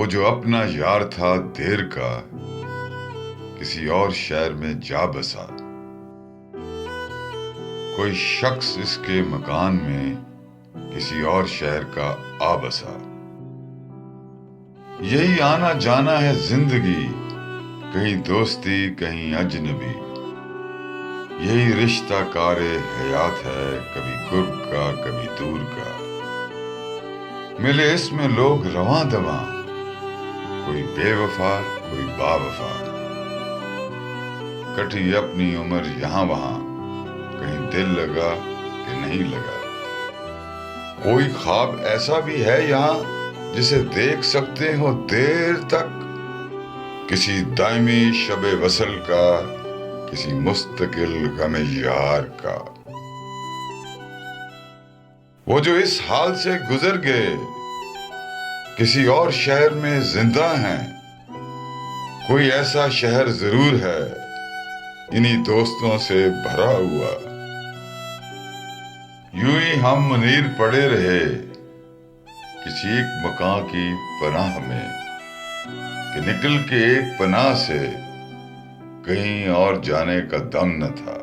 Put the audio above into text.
वो जो अपना यार था देर का, किसी और शहर में जा बसा। कोई शख्स इसके मकान में किसी और शहर का आ बसा। यही आना जाना है जिंदगी, कहीं दोस्ती कहीं अजनबी। यही रिश्ता कारे हयात है, कभी कुर्ब का कभी दूर का। मिले इसमें लोग रवां दवां, कोई बेवफा कोई बावफा। कटी अपनी उम्र यहाँ वहां, कहीं दिल लगा कि नहीं लगा। कोई ख्वाब ऐसा भी है यहाँ जिसे देख सकते हो देर तक। किसी दायमी शबे वसल का, किसी मुस्तकिल गमे यार का। वो जो इस हाल से गुजर गए, किसी और शहर में जिंदा हैं। कोई ऐसा शहर जरूर है इन्हीं दोस्तों से भरा हुआ। यूं ही हम मुनीर पड़े रहे किसी एक मकान की पनाह में, कि निकल के एक पनाह से कहीं और जाने का दम न था।